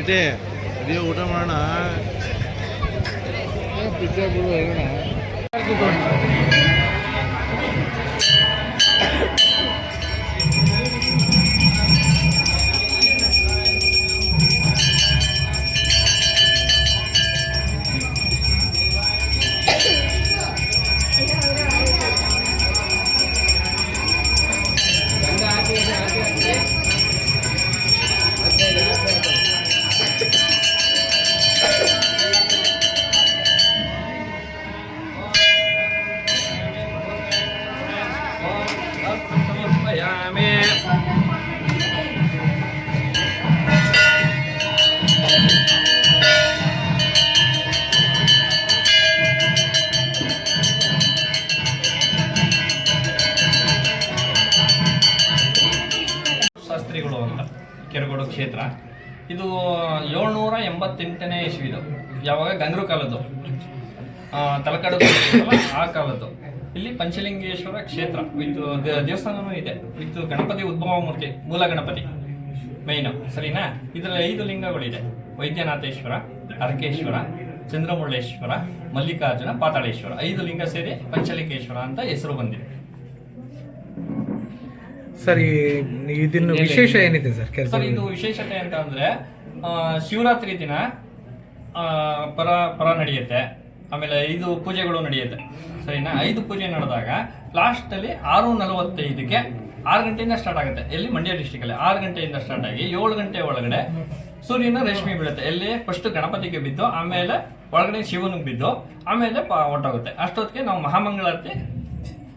ಇಟೇ ಇದೀಗ ಊಟ ಮಾಡೋಣ. ಪಿಜ್ಜಾ ಬಿಡು ಹೇಳೋಣ. ಶಾಸ್ತ್ರಿಗಳು ಅಂತ ಕೆರಗೋಡು ಕ್ಷೇತ್ರ. ಇದು 788ನೇ ಇಸ್ವಿದು, ಯಾವಾಗ ಗಂಗರು ಕಾಲದ್ದು, ತಲಕಾಡು ಆ ಕಾಲದ್ದು. ಇಲ್ಲಿ ಪಂಚಲಿಂಗೇಶ್ವರ ಕ್ಷೇತ್ರ ವಿತ್ ದೇವಸ್ಥಾನವೂ ಇದೆ, ವಿತ್ ಗಣಪತಿ ಉದ್ಭವ ಮೂರ್ತಿ, ಮೂಲ ಗಣಪತಿ ಮೈನು, ಸರಿನಾ? ಇದರಲ್ಲಿ 5 ಲಿಂಗಗಳಿದೆ: ವೈದ್ಯನಾಥೇಶ್ವರ, ಅರ್ಕೇಶ್ವರ, ಚಂದ್ರಮುಳ್ಳೇಶ್ವರ, ಮಲ್ಲಿಕಾರ್ಜುನ, ಪಾತಾಳೇಶ್ವರ. 5 ಲಿಂಗ ಸೇರಿ ಪಂಚಲಿಂಗೇಶ್ವರ ಅಂತ ಹೆಸರು ಬಂದಿದೆ. ಸರ್, ಇದನ್ನು ವಿಶೇಷ ಏನಿದೆ ಸರ್? ಇದು ವಿಶೇಷತೆ ಅಂತ ಅಂದ್ರೆ ಶಿವರಾತ್ರಿ ದಿನ ಪರ ನಡೆಯುತ್ತೆ. ಆಮೇಲೆ 5 ಪೂಜೆಗಳು ನಡೆಯುತ್ತೆ, ಸರಿನಾ? 5 ಪೂಜೆ ನಡೆದಾಗ ಲಾಸ್ಟ್ ಅಲ್ಲಿ 6:45ಕ್ಕೆ 6 ಗಂಟೆಯಿಂದ ಸ್ಟಾರ್ಟ್ ಆಗುತ್ತೆ. ಎಲ್ಲಿ? ಮಂಡ್ಯ ಡಿಸ್ಟಿಕ್ ಅಲ್ಲಿ 6 ಗಂಟೆಯಿಂದ ಸ್ಟಾರ್ಟ್ ಆಗಿ 7 ಗಂಟೆ ಒಳಗಡೆ ಸೂರ್ಯನ ರೇಷ್ಮೆ ಬೀಳುತ್ತೆ. ಎಲ್ಲಿ? ಫಸ್ಟ್ ಗಣಪತಿಗೆ ಬಿದ್ದು, ಆಮೇಲೆ ಒಳಗಡೆ ಶಿವನಿಗೆ ಬಿದ್ದು, ಆಮೇಲೆ ಹೊರಟೋಗುತ್ತೆ. ಅಷ್ಟೊತ್ತಿಗೆ ನಾವು ಮಹಾಮಂಗಳಾರತಿ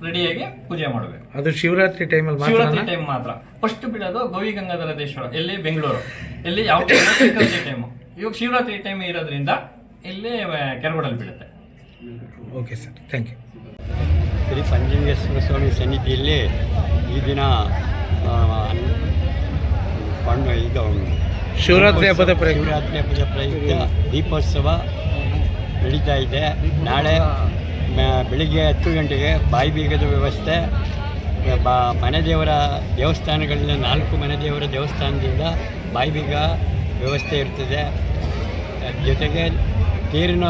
ರೆಡಿಯಾಗಿ ಪೂಜೆ ಮಾಡಬೇಕು. ಅದು ಶಿವರಾತ್ರಿ ಟೈಮಲ್ಲಿ ಮಾತ್ರ? ಶಿವರಾತ್ರಿ ಟೈಮ್ ಮಾತ್ರ. ಫಸ್ಟ್ ಬಿಡೋದು ಗೌರಿ ಗಂಗಾಧರೇಶ್ವರ, ಎಲ್ಲಿ? ಬೆಂಗಳೂರು. ಎಲ್ಲಿ? ಯಾವ ಟೈಮು? ಇವಾಗ ಶಿವರಾತ್ರಿ ಟೈಮ್ ಇರೋದ್ರಿಂದ ಇಲ್ಲಿ ಕೆರಗೋಡಲ್ಲಿ ಬೀಳುತ್ತೆ. Okay sir, thank you. Shri Panchalingeshwara Swamy ಸನ್ನಿಧಿಯಲ್ಲಿ ಈ ದಿನ ಶಿವರಾತ್ರಿ ಹಬ್ಬದ ಪ್ರಯುಕ್ತ ದೀಪೋತ್ಸವ ನಡೀತಾ ಇದೆ. ನಾಳೆ ಬೆಳಿಗ್ಗೆ 10 ಗಂಟೆಗೆ ಬಾಯಿ ಬೀಗದ ವ್ಯವಸ್ಥೆ. ಮನೆ ದೇವರ ದೇವಸ್ಥಾನಗಳಿಂದ 4 ಮನೆ ದೇವರ ದೇವಸ್ಥಾನದಿಂದ ಬಾಯಿ ಬೀಗ ವ್ಯವಸ್ಥೆ ಇರ್ತದೆ. ಜೊತೆಗೆ ತೇರಿನ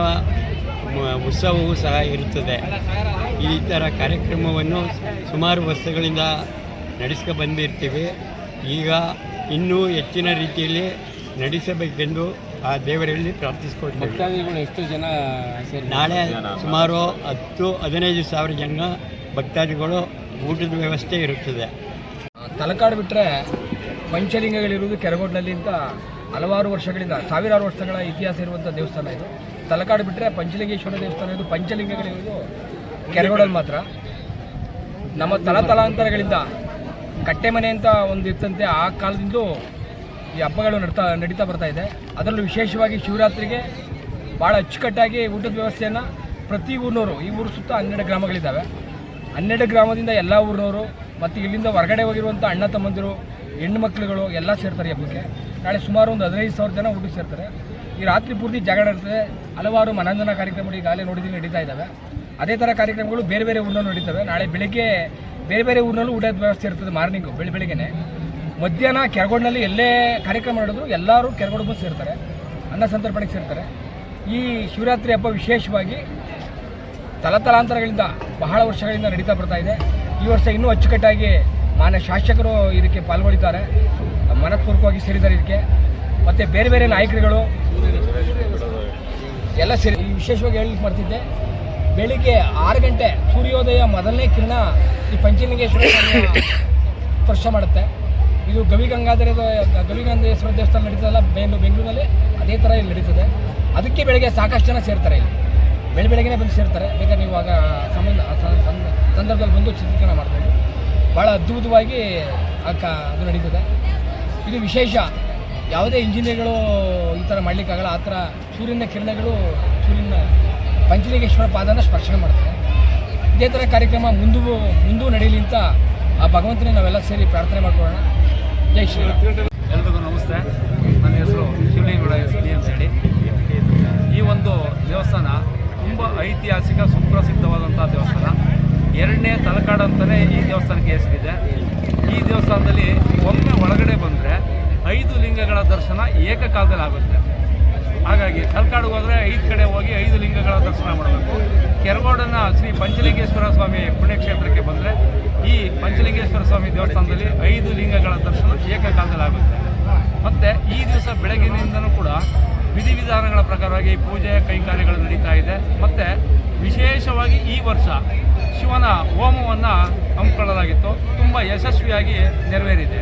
ಉತ್ಸವವೂ ಸಹ ಇರುತ್ತದೆ. ಈ ಥರ ಕಾರ್ಯಕ್ರಮವನ್ನು ಸುಮಾರು ವರ್ಷಗಳಿಂದ ನಡೆಸ್ಕೊ ಬಂದಿರ್ತೀವಿ. ಈಗ ಇನ್ನೂ ಹೆಚ್ಚಿನ ರೀತಿಯಲ್ಲಿ ನಡೆಸಬೇಕೆಂದು ಆ ದೇವರಲ್ಲಿ ಪ್ರಾರ್ಥಿಸ್ಕೊಳ್ತೀವಿ. ಭಕ್ತಾದಿಗಳು ಎಷ್ಟು ಜನ? ನಾಳೆ ಸುಮಾರು 10-15 ಸಾವಿರ ಜನ ಭಕ್ತಾದಿಗಳು ಊಟದ ವ್ಯವಸ್ಥೆ ಇರುತ್ತದೆ. ತಲಕಾಡು ಬಿಟ್ಟರೆ ಪಂಚಲಿಂಗಗಳಿರುವುದು ಕೆರಗೋಡಿನಲ್ಲಿ ಅಂತ ಹಲವಾರು ವರ್ಷಗಳಿಂದ, ಸಾವಿರಾರು ವರ್ಷಗಳ ಇತಿಹಾಸ ಇರುವಂಥ ದೇವಸ್ಥಾನ ಇದು. ತಲಕಾಡು ಬಿಟ್ಟರೆ ಪಂಚಲಿಂಗೇಶ್ವರ ದೇವಸ್ಥಾನ ಇದು. ಪಂಚಲಿಂಗಗಳಿರುವುದು ಕೆರಗೋಡಲ್ಲಿ ಮಾತ್ರ. ನಮ್ಮ ತಲಾಂತರಗಳಿಂದ ಕಟ್ಟೆಮನೆ ಅಂತ ಒಂದು ಇತ್ತಂತೆ, ಆ ಕಾಲದಿಂದ ಈ ಹಬ್ಬಗಳು ನಡೀತಾ ಬರ್ತಾ ಇದೆ. ಅದರಲ್ಲೂ ವಿಶೇಷವಾಗಿ ಶಿವರಾತ್ರಿಗೆ ಭಾಳ ಅಚ್ಚುಕಟ್ಟಾಗಿ ಊಟದ ವ್ಯವಸ್ಥೆಯನ್ನು ಪ್ರತಿ ಊರಿನವರು, ಈ ಊರು ಸುತ್ತ 12 ಗ್ರಾಮಗಳಿದ್ದಾವೆ, 12 ಗ್ರಾಮದಿಂದ ಎಲ್ಲ ಊರಿನವರು ಮತ್ತು ಇಲ್ಲಿಂದ ಹೊರಗಡೆ ಹೋಗಿರುವಂಥ ಅಣ್ಣ ತಮ್ಮಂದಿರು, ಹೆಣ್ಣು ಮಕ್ಕಳುಗಳು ಎಲ್ಲ ಸೇರ್ತಾರೆ ಈ ಹಬ್ಬಕ್ಕೆ. ನಾಳೆ ಸುಮಾರು ಒಂದು 15,000 ಜನ ಊಟಕ್ಕೆ ಸೇರ್ತಾರೆ. ಈ ರಾತ್ರಿ ಪೂರ್ತಿ ಜಾಗರಣೆ ಇರ್ತದೆ. ಹಲವಾರು ಮನರಂಜನಾ ಕಾರ್ಯಕ್ರಮಗಳು ಈಗಾಗಲೇ ನೋಡಿದ್ದೀನಿ ನಡೀತಾ ಇದ್ದಾವೆ. ಅದೇ ಥರ ಕಾರ್ಯಕ್ರಮಗಳು ಬೇರೆ ಬೇರೆ ಊರಿನಲ್ಲೂ ನಡೀತವೆ. ನಾಳೆ ಬೆಳಿಗ್ಗೆ ಬೇರೆ ಬೇರೆ ಊರಿನಲ್ಲೂ ಊಟದ ವ್ಯವಸ್ಥೆ ಇರ್ತದೆ. ಮಾರ್ನಿಂಗು ಬೆಳಿಗ್ಗೆನೆ, ಮಧ್ಯಾಹ್ನ ಕೆರಗೋಡಿನಲ್ಲಿ ಎಲ್ಲೇ ಕಾರ್ಯಕ್ರಮ ನಡೆದ್ರು ಎಲ್ಲರೂ ಕೆರಗೋಡು ಬಂದು ಸೇರ್ತಾರೆ, ಅನ್ನ ಸಂತರ್ಪಣೆಗೆ ಸೇರ್ತಾರೆ. ಈ ಶಿವರಾತ್ರಿ ಹಬ್ಬ ವಿಶೇಷವಾಗಿ ತಲಾಂತರಗಳಿಂದ ಬಹಳ ವರ್ಷಗಳಿಂದ ನಡೀತಾ ಬರ್ತಾ ಇದೆ. ಈ ವರ್ಷ ಇನ್ನೂ ಅಚ್ಚುಕಟ್ಟಾಗಿ ಮಾನ್ಯ ಶಾಸಕರು ಇದಕ್ಕೆ ಪಾಲ್ಗೊಳ್ಳಿದ್ದಾರೆ, ಮನಪೂರ್ವಕವಾಗಿ ಸೇರಿದ್ದಾರೆ ಇದಕ್ಕೆ. ಮತ್ತು ಬೇರೆ ಬೇರೆ ನಾಯಕರುಗಳು ಎಲ್ಲ ಸೇರಿ ವಿಶೇಷವಾಗಿ ಹೇಳಲಿಕ್ಕೆ ಮಾಡ್ತಿದ್ದೆ. ಬೆಳಿಗ್ಗೆ 6 ಗಂಟೆ ಸೂರ್ಯೋದಯ ಮೊದಲನೇ ಕಿರಣ ಈ ಪಂಚಲಿಂಗೇಶ್ವರ ಸ್ಪರ್ಶ ಮಾಡುತ್ತೆ. ಇದು ಗವಿಗಂಗಾಧರೇಶ್ವರ ದೇವಸ್ಥಾನ ನಡೀತದಲ್ಲ ಬೆಂಗಳೂರಿನಲ್ಲಿ, ಅದೇ ಥರ ಇಲ್ಲಿ ನಡೀತದೆ. ಅದಕ್ಕೆ ಬೆಳಗ್ಗೆ ಸಾಕಷ್ಟು ಜನ ಸೇರ್ತಾರೆ. ಇಲ್ಲಿ ಬೆಳಗ್ಗೆನೇ ಬಂದು ಸೇರ್ತಾರೆ. ಬೇಕಾದ್ರೆ ನೀವು ಆಗ ಸಂದರ್ಭದಲ್ಲಿ ಬಂದು ಚಿತ್ರೀಕರಣ ಮಾಡ್ಬೋದು. ಭಾಳ ಅದ್ಭುತವಾಗಿ ಅದು ನಡೀತದೆ. ಇದು ವಿಶೇಷ. ಯಾವುದೇ ಇಂಜಿನಿಯರ್ಗಳು ಈ ಥರ ಮಾಡಲಿಕ್ಕಾಗಲ್ಲ. ಆ ಥರ ಸೂರ್ಯನ ಕಿರಣಗಳು ಸೂರ್ಯನ ಪಂಚಲಿಂಗೇಶ್ವರ ಪಾದನ ಸ್ಪರ್ಶನ ಮಾಡ್ತಾರೆ. ಇದೇ ಥರ ಕಾರ್ಯಕ್ರಮ ಮುಂದೂ ನಡೀಲಿ ಅಂತ ಆ ಭಗವಂತನೇ ನಾವೆಲ್ಲ ಸೇರಿ ಪ್ರಾರ್ಥನೆ ಮಾಡ್ಕೊಳ್ಳೋಣ. ಜೈ ಶ್ರೀರಾಮ್. ಎಲ್ರಿಗೂ ನಮಸ್ತೆ. ನನ್ನ ಹೆಸರು ಶಿವಲಿಂಗೇಗೌಡ SD ಅಂತ ಹೇಳಿ. ಈ ಒಂದು ದೇವಸ್ಥಾನ ತುಂಬ ಐತಿಹಾಸಿಕ ಸುಪ್ರಸಿದ್ಧವಾದಂಥ ದೇವಸ್ಥಾನ. 2ನೇ ತಲಕಾಡು ಅಂತಲೇ ಈ ದೇವಸ್ಥಾನಕ್ಕೆ ಹೆಸರಿದೆ. ಈ ದೇವಸ್ಥಾನದಲ್ಲಿ ಒಮ್ಮೆ ಒಳಗಡೆ ಬಂದರೆ 5 ಲಿಂಗಗಳ ದರ್ಶನ ಏಕಕಾಲದಲ್ಲಿ ಆಗುತ್ತೆ. ಹಾಗಾಗಿ ತಲಕಾಡಿಗೆ ಹೋದರೆ 5 ಕಡೆ ಹೋಗಿ 5 ಲಿಂಗಗಳ ದರ್ಶನ ಮಾಡಬೇಕು. ಕೆರಗೋಡನ ಶ್ರೀ ಪಂಚಲಿಂಗೇಶ್ವರ ಸ್ವಾಮಿ ಪುಣ್ಯಕ್ಷೇತ್ರಕ್ಕೆ ಬಂದರೆ ಈ ಪಂಚಲಿಂಗೇಶ್ವರ ಸ್ವಾಮಿ ದೇವಸ್ಥಾನದಲ್ಲಿ 5 ಲಿಂಗಗಳ ದರ್ಶನ ಏಕಕಾಲದಲ್ಲಿ ಆಗುತ್ತೆ. ಮತ್ತು ಈ ದಿವಸ ಬೆಳಗಿನಿಂದನೂ ಕೂಡ ವಿಧಿವಿಧಾನಗಳ ಪ್ರಕಾರವಾಗಿ ಪೂಜೆ ಕೈಂಕರ್ಯಗಳು ನಡೀತಾ ಇದೆ. ಮತ್ತು ವಿಶೇಷವಾಗಿ ಈ ವರ್ಷ ಶಿವನ ಹೋಮವನ್ನು ಹಮ್ಮಿಕೊಳ್ಳಲಾಗಿತ್ತು, ತುಂಬ ಯಶಸ್ವಿಯಾಗಿ ನೆರವೇರಿದೆ.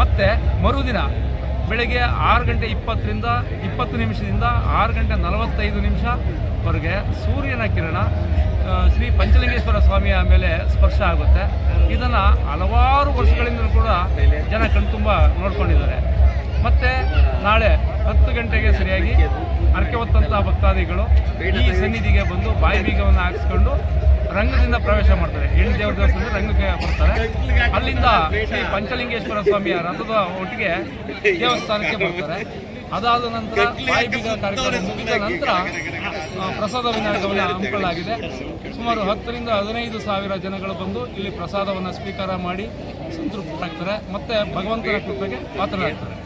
ಮತ್ತು ಮರುದಿನ ಬೆಳಗ್ಗೆ 6:20 6:45ವರೆಗೆ ಸೂರ್ಯನ ಕಿರಣ ಶ್ರೀ ಪಂಚಲಿಂಗೇಶ್ವರ ಸ್ವಾಮಿಯ ಮೇಲೆ ಸ್ಪರ್ಶ ಆಗುತ್ತೆ. ಇದನ್ನು ಹಲವಾರು ವರ್ಷಗಳಿಂದಲೂ ಕೂಡ ಜನ ಕಣ್ತುಂಬ ನೋಡ್ಕೊಂಡಿದ್ದಾರೆ. ಮತ್ತು ನಾಳೆ 10 ಗಂಟೆಗೆ ಸರಿಯಾಗಿ ಹರಕೆ ಹೊತ್ತಂಥ ಭಕ್ತಾದಿಗಳು ಈ ಸನ್ನಿಧಿಗೆ ಬಂದು ಬಾಯಿ ಬೀಗವನ್ನು ಹಾಕಿಸ್ಕೊಂಡು ರಂಗದಿಂದ ಪ್ರವೇಶ ಮಾಡ್ತಾರೆ. ಹೆಣ್ಣು ದೇವರ ದೇವಸ್ಥಾನದಲ್ಲಿ ರಂಗಕ್ಕೆ ಬರ್ತಾರೆ. ಅಲ್ಲಿಂದ ಶ್ರೀ ಪಂಚಲಿಂಗೇಶ್ವರ ಸ್ವಾಮಿಯ ರಥದ ಒಟ್ಟಿಗೆ ದೇವಸ್ಥಾನಕ್ಕೆ ಬರ್ತಾರೆ. ಅದಾದ ನಂತರ ಬಾಯಿ ಬೀಗ ಕಾರ್ಯಕ್ರಮ ಮುಗಿದ ನಂತರ ಪ್ರಸಾದ ವಿನಿಯೋಗವನ್ನು ಹಮ್ಮಿಕೊಳ್ಳಲಾಗಿದೆ. ಸುಮಾರು 10,000 to 15,000 ಜನಗಳು ಬಂದು ಇಲ್ಲಿ ಪ್ರಸಾದವನ್ನು ಸ್ವೀಕಾರ ಮಾಡಿ ಸಂತೃಪ್ತರಾಗ್ತಾರೆ ಮತ್ತು ಭಗವಂತನ ಕೃಪೆಗೆ ಪಾತ್ರರಾಗ್ತಾರೆ.